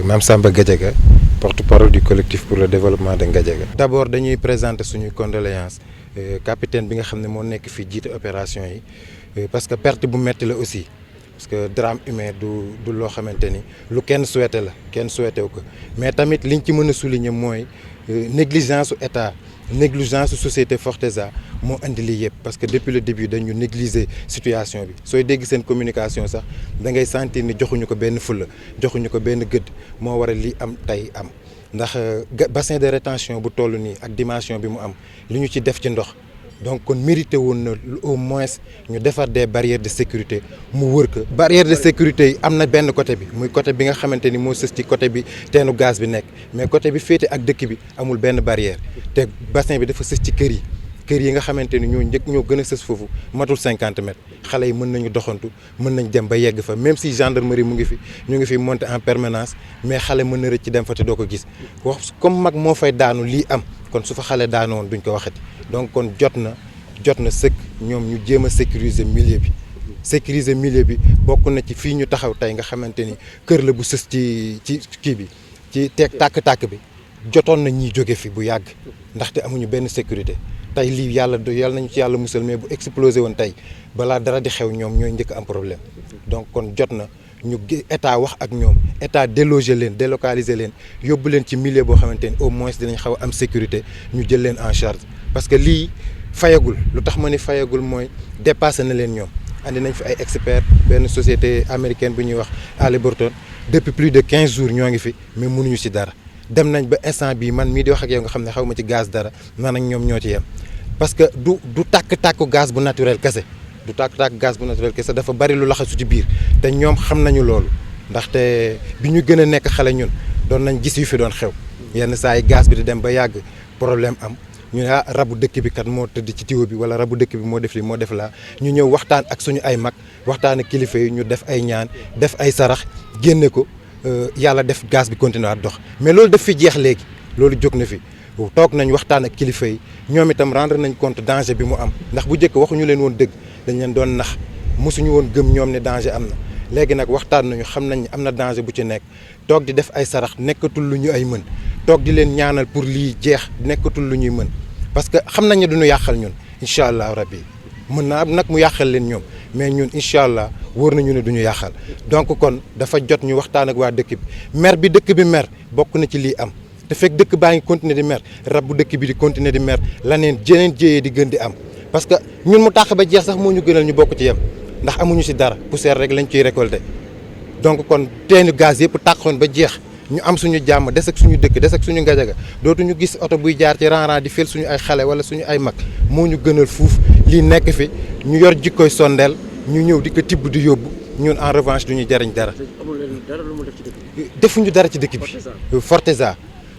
Mame Samba Gadiaga, porte-parole du collectif pour le développement de Gadiaga. D'abord dañuy présenter suñuy condoléances capitaine bi nga xam ne moo nekk fii jiite opération yi parce que perte bu metti la aussi parce que drame humain du loo xamante ni lu kenn souhaité la kenn souhaité wu ko mais tamit liñ ci mën a souligner mooy négligence su état négligence su société Forteza moo indi lii yëpp parce que depuis le début dañu négliger situation bi sooy dégg seen communication sax da ngay sentir ni joxuñu ko benn fulla joxuñu ko benn gëdd moo waral lii am tey am ndax bassin de rétention bu toll nii ak dimension bi mu am li ñu ci def ci ndox donc kon mérité woon na au moins ñu defar des barrières de sécurité mu wër ko barrière de sécurité yi am na benn côté bi muy côté bi nga xamante ni moo sës ci côté bi teenu gaz bi nekk mais côté bi féete ak dëkk bi amul benn barrière te bassin bi dafa sës ci kër yi nga xamante ni ñoo gën a sës foofu matul 50 mètres xale yi mën nañu doxantu mën nañ dem ba yegg fa même si gendarmerie mu ngi fi ñu ngi fi monter en permanence mais xale mën na rëcc ci dem fa te doo ko gis wax comme mag moo fay daanu lii am kon su fa xale daanu woon duñ ko waxati donc kon jot na sëkk ñoom ñu jéem a sécuriser milieu bi bokk na ci fii ñu taxaw tey nga xamante ni kër la bu sës ci kii bi ci tàkk-tàkk bi jotoon na ñiy jóge fi bu yàgg ndaxte amuñu benn sécurité tey lii yàlla nañu ci yàlla musal mais bu explosé woon tey balaa dara di xew ñoom ñooy njëkk am problème donc kon jot na ñu état wax ak ñoom état déloger leen délocaliser leen yóbbu leen ci milieu boo xamante ni au moins dinañ xaw a am sécurité ñu jël leen en charge parce que lii fayagul lu tax ma ni fayagul mooy dépassé na leen ñoom andi nañ fi ay experts benn société américaine bu ñuy wax Halliburton depuis plus de 15 jours ñoo ngi fi mais mënuñu ci dara dem nañ ba instant bii man mii di wax ak yow nga xam ne xaw ma ci gaz dara man ak ñoom ñoo ci yem parce que du tàkk-tàkku gaz bu naturel kese dafa bari lu laxasu ci biir te ñoom xam nañu loolu ndaxte bi ñu gën a nekk xale ñun doon nañ gis yu fi doon xew yenn saa yi gaz bi di dem ba yàgg problème am ñu ne rabu dëkk bi kat moo tëdd ci tiwo bi wala rabu dëkk bi moo def li moo def laa ñu ñëw waxtaan ak suñu ay mag waxtaan ak kilifa yi ñu def ay ñaan def ay sarax génne ko yàlla def gaz bi continuer at dox mais loolu daf fi jeex léegi loolu jóg na fi toog nañ waxtaan ak kilifa yi ñoom itam rendre nañ compte danger bi mu am ndax bu njëkk waxuñu leen woon dëgg dañ leen doon nax mosuñu woon gëm ñoom ne danger am na léegi nag waxtaan nañu xam nañ am na danger bu ci nekk toog di def ay sarax nekkatul lu ñu ay mën toog di leen ñaanal pour lii jeex nekkatul lu ñuy mën parce que xam nañ ne duñu yàqal ñun incha allah rabbi mën naa nag mu yàqal leen ñoom mais ñun incha allah wóor nañu ne duñu yàqal donc kon dafa jot ñu waxtaan ak waa dëkk bi mer bi dëkk bi mer bokk na ci lii am te fekk dëkk baa ngi continuer di mer rab bu dëkk bi di continuer di mer laneen jeneen jéyee di gën di am parce que ñun mu tàq ba jeex sax moo ñu gënal ñu bokk ci yem ndax amuñu ci dara poussière rek lañ ciy récolter donc kon teenu gaz yëpp tàqoon ba jeex ñu am suñu jàmm des ak suñu dëkk des ak suñu Gadiaga dootuñu gis oto buy jaar ci rang-rang di fel suñu ay xale wala suñu ay mag moo ñu gënal fuuf lii nekk fi ñu yor jikkoy sondeel ñu ñëw di ko tibb di yóbbu ñun en revanche duñu jariñ dara defuñu dara ci dëkk bi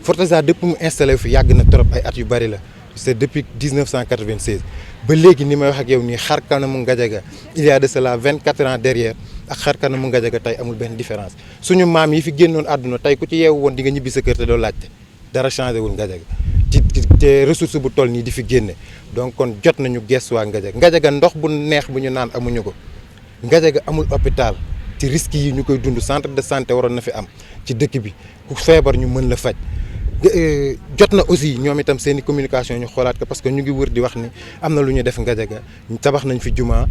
Forteza depuis mu installé fi yàgg na trop ay at yu bari la c'est depuis 1996 ba léegi ni may wax ak yow nii xar kanamu Gadiaga il y a de cela 24 ans derrière ak xar kanamu Gadiaga tey amul benn différence suñu maam yi fi génnoon àdduna tey ku ci yeewu woon di nga ñibbi sa kër te doo laajte dara changé wul Gadiaga te ressource bu toll nii di fi génne donc kon jot nañu gestu waa Gadiaga ndox bu neex bu ñu naan amuñu ko Gadiaga amul hôpital ci risques yi ñu koy dund centre de santé waroon na fi am ci dëkk bi ku feebar ñu mën la faj jot na aussi ñoom itam seen i communication ñu xoolaat ko parce que ñu ngi wër di wax ni am na lu ñu def Gadiaga tabax nañ fi juma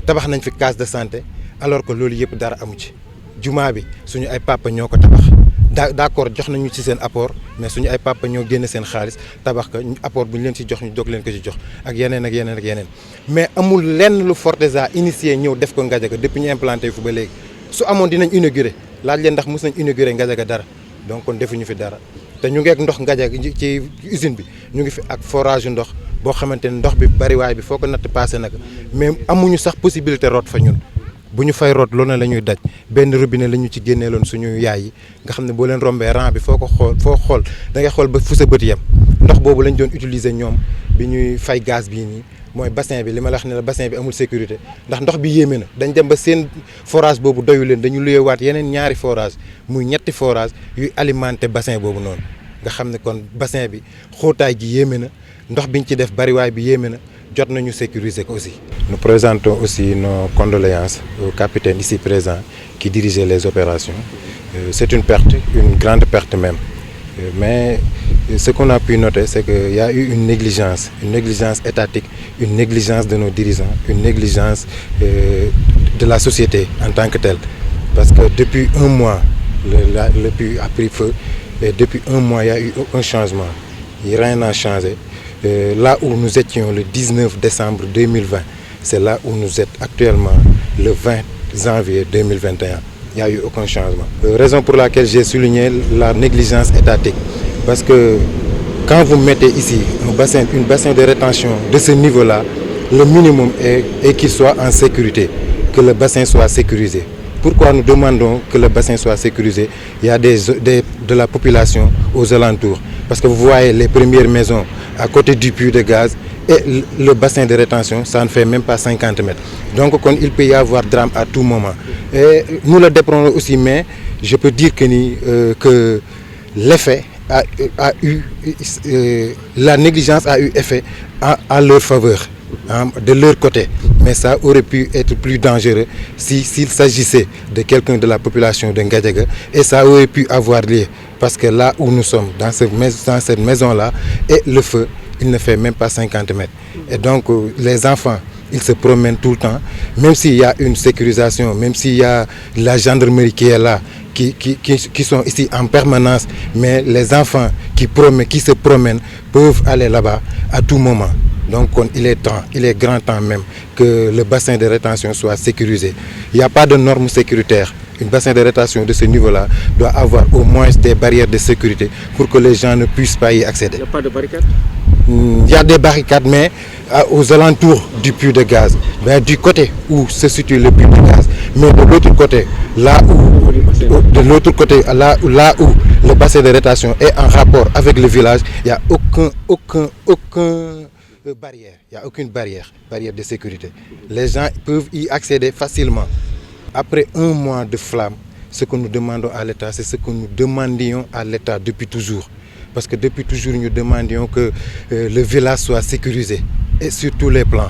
tabax nañ fi case de santé alors que loolu yëpp dara amu ci juma bi suñu ay papa ñoo ko tabax d'accord jox nañu ci seen apport mais suñu ay papa ñoo génne seen xaalis tabax ko apport bu ñu leen ci jox ñu dog leen ko ci jox ak yeneen ak yeneen ak yeneen mais amul lenn lu Forteza initié ñëw def ko Gadiaga depuis ñu implanté fu ba léegi su amoon dinañ inauguré laaj leen ndax mos nañ inauguré Gadiaga dara donc kon defuñu fi dara te ñu ngi ak ndox Gadiaga ci usine bi ñu ngi fi ak forage ndox boo xamante ne ndox bi bariwaay bi foo ko natt passé nag mais amuñu sax possibilité root fa ñun bu ñu fay root loolu la ñuy daj benn robinet la ñu ci génneeloon suñu yaay yi nga xam ne boo leen rombee rang bi foo xool da ngay xool ba fu sa bët yem ndox boobu lañ doon utiliser ñoom bi ñuy fay gaz bii nii mooy bassin bi li ma la wax ne la bassin bi amul sécurité ndax ndox bi yéeme na dañ dem ba seen forage boobu doyu leen dañu luyewaat yeneen ñaari forage muy ñetti forage yuy alimenter bassin boobu noonu nga xam ne kon bassin bi xóotaay gi yéeme na ndox biñ ci def bariwaay bi yéeme na jot nañu sécuriser ko aussi. Nous présentons aussi nos condoléances au capitaine ici présent qui dirigeait les opérations C'est une perte, une grande perte même. Mais ce qu'on a pu noter, c'est qu'il y a eu une négligence étatique, une négligence de nos dirigeants, une négligence de la société en tant que telle. Parce que depuis un mois, le puits a pris feu et depuis un mois, il y a eu un changement. Rien n'a changé. Là où nous étions le 19 décembre 2020, c'est là où nous sommes actuellement le 20 janvier 2021. Il n'y a eu aucun changement. Raison pour laquelle j'ai souligné la négligence étatique. Parce que quand vous mettez ici une bassin de rétention de ce niveau-là, le minimum est qu'il soit en sécurité, que le bassin soit sécurisé. Pourquoi nous demandons que le bassin soit sécurisé? Il y a de la population aux alentours. Parce que vous voyez les premières maisons à côté du puits de gaz et le bassin de rétention, ça ne fait même pas 50 mètres. Donc il peut y avoir drame à tout moment. Et nous le déplorons aussi, mais je peux dire que l'effet la négligence a eu effet à leur faveur, de leur côté. Mais ça aurait pu être plus dangereux s'il s'agissait de quelqu'un de la population de Ngadiaga, et ça aurait pu avoir lieu. Parce que là où nous sommes, dans cette maison-là, et le feu, il ne fait même pas 50 mètres. Et donc les enfants, ils se promènent tout le temps, même s'il y a une sécurisation, même s'il y a la gendarmerie qui est là, qui sont ici en permanence, mais les enfants qui se promènent peuvent aller là-bas à tout moment. Donc il est grand temps même que le bassin de rétention soit sécurisé. Il n'y a pas de normes sécuritaires. Un bassin de rétention de ce niveau-là doit avoir au moins des barrières de sécurité pour que les gens ne puissent pas y accéder. Il n'y a pas de barricades? Il y a des barricades, mais aux alentours du puits de gaz, mais du côté où se situe le puits de gaz. Mais de l'autre côté, là où le bassin de rétention est en rapport avec le village, il n'y a aucune barrière. Il n'y a aucune barrière de sécurité. Les gens peuvent y accéder facilement. Après un mois de flamme, ce que nous demandons à l'État, c'est ce que nous demandions à l'État depuis toujours. Parce que depuis toujours, nous demandions que le village soit sécurisé, et sur tous les plans.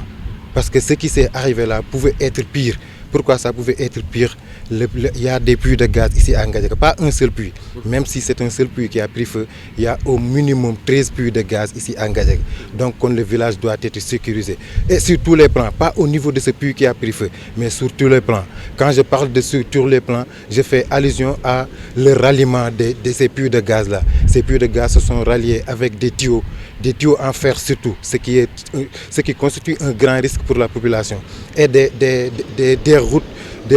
Parce que ce qui s'est arrivé là pouvait être pire. Pourquoi ça pouvait être pire? Il y a des puits de gaz ici à Ngadiaga, pas un seul puits. Même si c'est un seul puits qui a pris feu, il y a au minimum 13 puits de gaz ici à Ngadiaga. Donc le village doit être sécurisé. Et sur tous les plans, pas au niveau de ce puits qui a pris feu, mais sur tous les plans. Quand je parle de sur tous les plans, je fais allusion à le ralliement de ces puits de gaz-là. Ces puits de gaz se sont ralliés avec des tuyaux en fer surtout, ce qui constitue un grand risque pour la population. Et des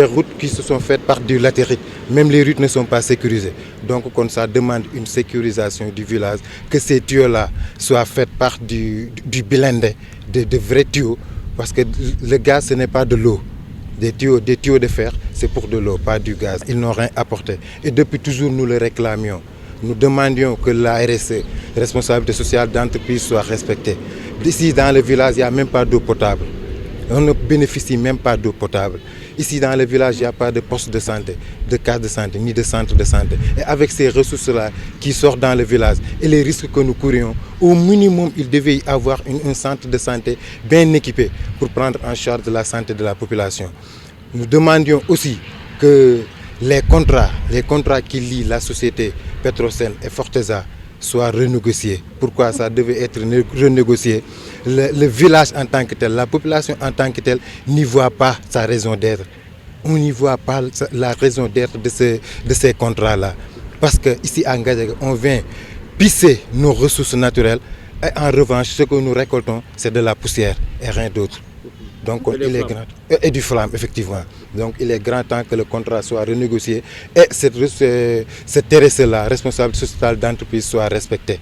routes qui se sont faites par du latérite. Même les routes ne sont pas sécurisées. Donc ça demande une sécurisation du village, que ces tuyaux-là soient faits par du blindé, de vrais tuyaux, parce que le gaz, ce n'est pas de l'eau. Des tuyaux de fer, c'est pour de l'eau, pas du gaz. Ils n'ont rien apporté. Et depuis toujours, nous le réclamions. Nous demandions que la RSE, responsabilité sociale d'entreprise, soit respectée. Ici, dans le village, il n'y a même pas d'eau potable. On ne bénéficie même pas d'eau potable. Ici, dans le village, il n'y a pas de poste de santé, de case de santé, ni de centre de santé. Et avec ces ressources-là qui sortent dans le village et les risques que nous courions, au minimum, il devait y avoir un centre de santé bien équipé pour prendre en charge la santé de la population. Nous demandions aussi que les contrats qui lient la société Petrosen et Forteza soient renégociés. Pourquoi ça devait être renégocié? Le village en tant que tel, la population en tant que telle n'y voit pas sa raison d'être. On n'y voit pas la raison d'être de ces contrats-là. Parce qu'ici à Ngadiaga, on vient pisser nos ressources naturelles et en revanche, ce que nous récoltons, c'est de la poussière et rien d'autre. Donc il est grand, et du flamme, effectivement. Donc il est grand temps que le contrat soit renégocié et cette RSE-là, responsable sociale d'entreprise, soit respectée.